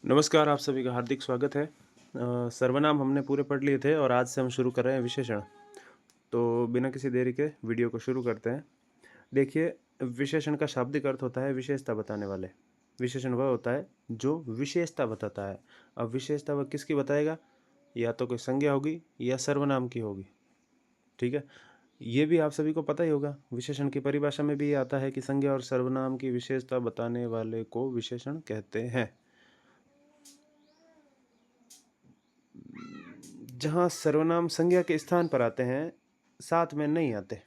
नमस्कार, आप सभी का हार्दिक स्वागत है। सर्वनाम हमने पूरे पढ़ लिए थे और आज से हम शुरू कर रहे हैं विशेषण। तो बिना किसी देरी के वीडियो को शुरू करते हैं। देखिए, विशेषण का शाब्दिक अर्थ होता है विशेषता बताने वाले। विशेषण वह होता है जो विशेषता बताता है। अब विशेषता वह किसकी बताएगा? या तो कोई संज्ञा होगी या सर्वनाम की होगी। ठीक है? ये भी आप सभी को पता ही होगा। विशेषण की परिभाषा में भी ये आता है कि संज्ञा और सर्वनाम की विशेषता बताने वाले को विशेषण कहते हैं। जहाँ सर्वनाम संज्ञा के स्थान पर आते हैं, साथ में नहीं आते।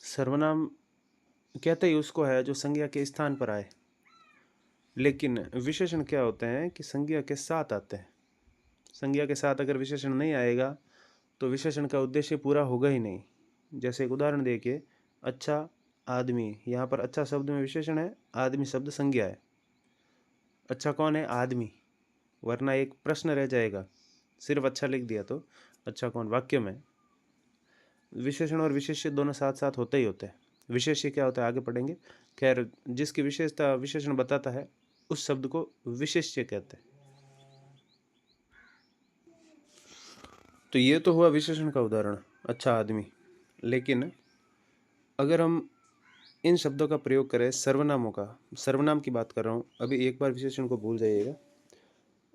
सर्वनाम कहते ही उसको है जो संज्ञा के स्थान पर आए। लेकिन विशेषण क्या होते हैं कि संज्ञा के साथ आते हैं। संज्ञा के साथ अगर विशेषण नहीं आएगा तो विशेषण का उद्देश्य पूरा होगा ही नहीं। जैसे एक उदाहरण देखिए, अच्छा आदमी। यहाँ पर अच्छा शब्द में विशेषण है, आदमी शब्द संज्ञा है। अच्छा कौन है? आदमी। वरना एक प्रश्न रह जाएगा, सिर्फ अच्छा लिख दिया तो अच्छा कौन वाक्य में। विशेषण और विशेष्य दोनों साथ साथ होते ही होते हैं। विशेष्य क्या होता है आगे पढ़ेंगे। खैर, जिसकी विशेषता विशेषण बताता है उस शब्द को विशेष्य कहते हैं। तो ये तो हुआ विशेषण का उदाहरण, अच्छा आदमी। लेकिन अगर हम इन शब्दों का प्रयोग करें सर्वनामों का, सर्वनाम की बात कर रहा हूँ, अभी एक बार विशेषण को भूल जाइएगा।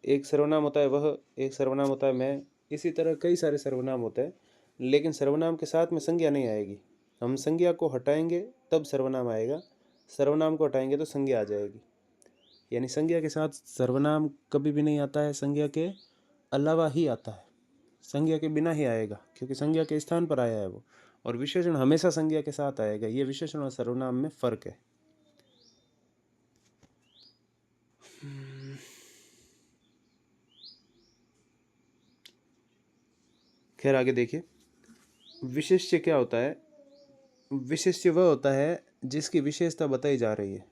एक सर्वनाम होता है वह, एक सर्वनाम होता है मैं, इसी तरह कई सारे सर्वनाम होते हैं। लेकिन सर्वनाम के साथ में संज्ञा नहीं आएगी। हम संज्ञा को हटाएंगे तब सर्वनाम आएगा, सर्वनाम को हटाएंगे तो संज्ञा आ जाएगी। यानी संज्ञा के साथ सर्वनाम कभी भी नहीं आता है, संज्ञा के अलावा ही आता है, संज्ञा के बिना ही आएगा, क्योंकि संज्ञा के स्थान पर आया है वो। और विशेषण हमेशा संज्ञा के साथ आएगा। ये विशेषण और सर्वनाम में फर्क है। खैर आगे देखिए, विशेष्य क्या होता है? विशेष्य वह होता है जिसकी विशेषता बताई जा रही है।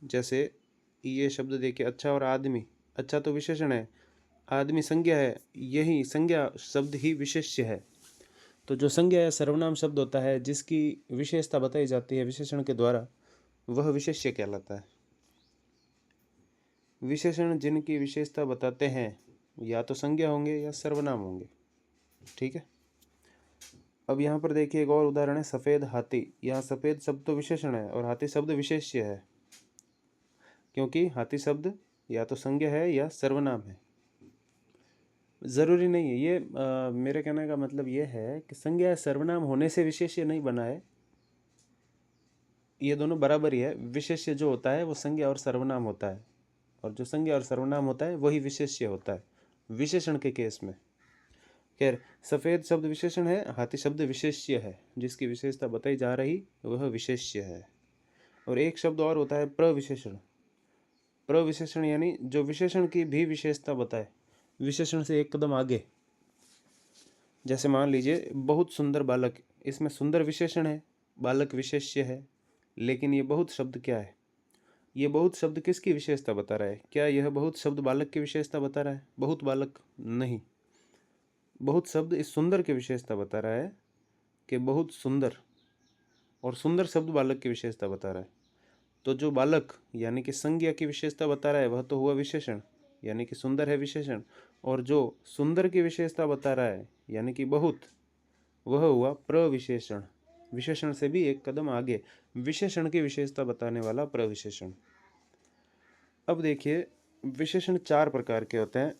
जैसे ये शब्द देखिए, अच्छा और आदमी। अच्छा तो विशेषण है, आदमी संज्ञा है, यही संज्ञा शब्द ही विशेष्य है। तो जो संज्ञा या सर्वनाम शब्द होता है जिसकी विशेषता बताई जाती है विशेषण के द्वारा, वह विशेष्य कहलाता है। विशेषण जिनकी विशेषता बताते हैं या तो संज्ञा होंगे या सर्वनाम होंगे। ठीक है। अब यहाँ पर देखिए एक और उदाहरण है, सफ़ेद हाथी। यहाँ सफ़ेद शब्द तो विशेषण है और हाथी शब्द विशेष्य है, क्योंकि हाथी शब्द या तो संज्ञा है या सर्वनाम है। ज़रूरी नहीं है ये, मेरे कहने का मतलब ये है कि संज्ञा या सर्वनाम होने से विशेष्य नहीं बना है। ये दोनों बराबर ही है। विशेष्य जो होता है वो संज्ञा और सर्वनाम होता है, और जो संज्ञा और सर्वनाम होता है वही विशेष्य होता है विशेषण के केस में। खैर, सफ़ेद शब्द विशेषण है, हाथी शब्द विशेष्य है। जिसकी विशेषता बताई जा रही वह विशेष्य है। और एक शब्द और होता है प्रविशेषण। प्रविशेषण यानी जो विशेषण की भी विशेषता बताए, विशेषण से एक कदम आगे। जैसे मान लीजिए बहुत सुंदर बालक, इसमें सुंदर विशेषण है, बालक विशेष्य है। लेकिन ये बहुत शब्द क्या है? ये बहुत शब्द किसकी विशेषता बता रहा है? क्या यह बहुत शब्द बालक की विशेषता बता रहा है? बहुत बालक नहीं। बहुत शब्द इस सुंदर की विशेषता बता रहा है कि बहुत सुंदर, और सुंदर शब्द बालक की विशेषता बता रहा है। तो जो बालक यानी कि संज्ञा की विशेषता बता रहा है वह तो हुआ विशेषण, यानी कि सुंदर है विशेषण। और जो सुंदर की विशेषता बता रहा है यानी कि बहुत, वह हुआ प्रविशेषण। विशेषण से भी एक कदम आगे, विशेषण की विशेषता बताने वाला प्रविशेषण। अब देखिए, विशेषण चार प्रकार के होते हैं।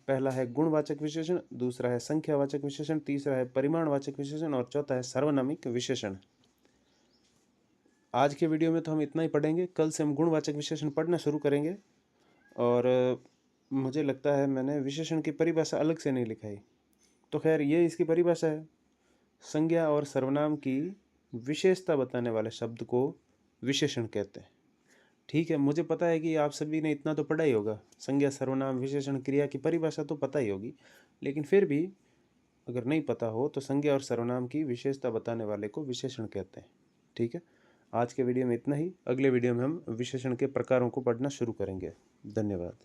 पहला है गुणवाचक विशेषण, दूसरा है संख्यावाचक विशेषण, तीसरा है परिमाणवाचक विशेषण और चौथा है सार्वनामिक विशेषण। आज के वीडियो में तो हम इतना ही पढ़ेंगे। कल से हम गुणवाचक विशेषण पढ़ना शुरू करेंगे। और मुझे लगता है मैंने विशेषण की परिभाषा अलग से नहीं लिखाई। तो खैर, ये इसकी परिभाषा है। संज्ञा और सर्वनाम की विशेषता बताने वाले शब्द को विशेषण कहते हैं। ठीक है, मुझे पता है कि आप सभी ने इतना तो पढ़ा ही होगा, संज्ञा सर्वनाम विशेषण क्रिया की परिभाषा तो पता ही होगी। लेकिन फिर भी अगर नहीं पता हो तो संज्ञा और सर्वनाम की विशेषता बताने वाले को विशेषण कहते हैं। ठीक है, आज के वीडियो में इतना ही। अगले वीडियो में हम विशेषण के प्रकारों को पढ़ना शुरू करेंगे। धन्यवाद।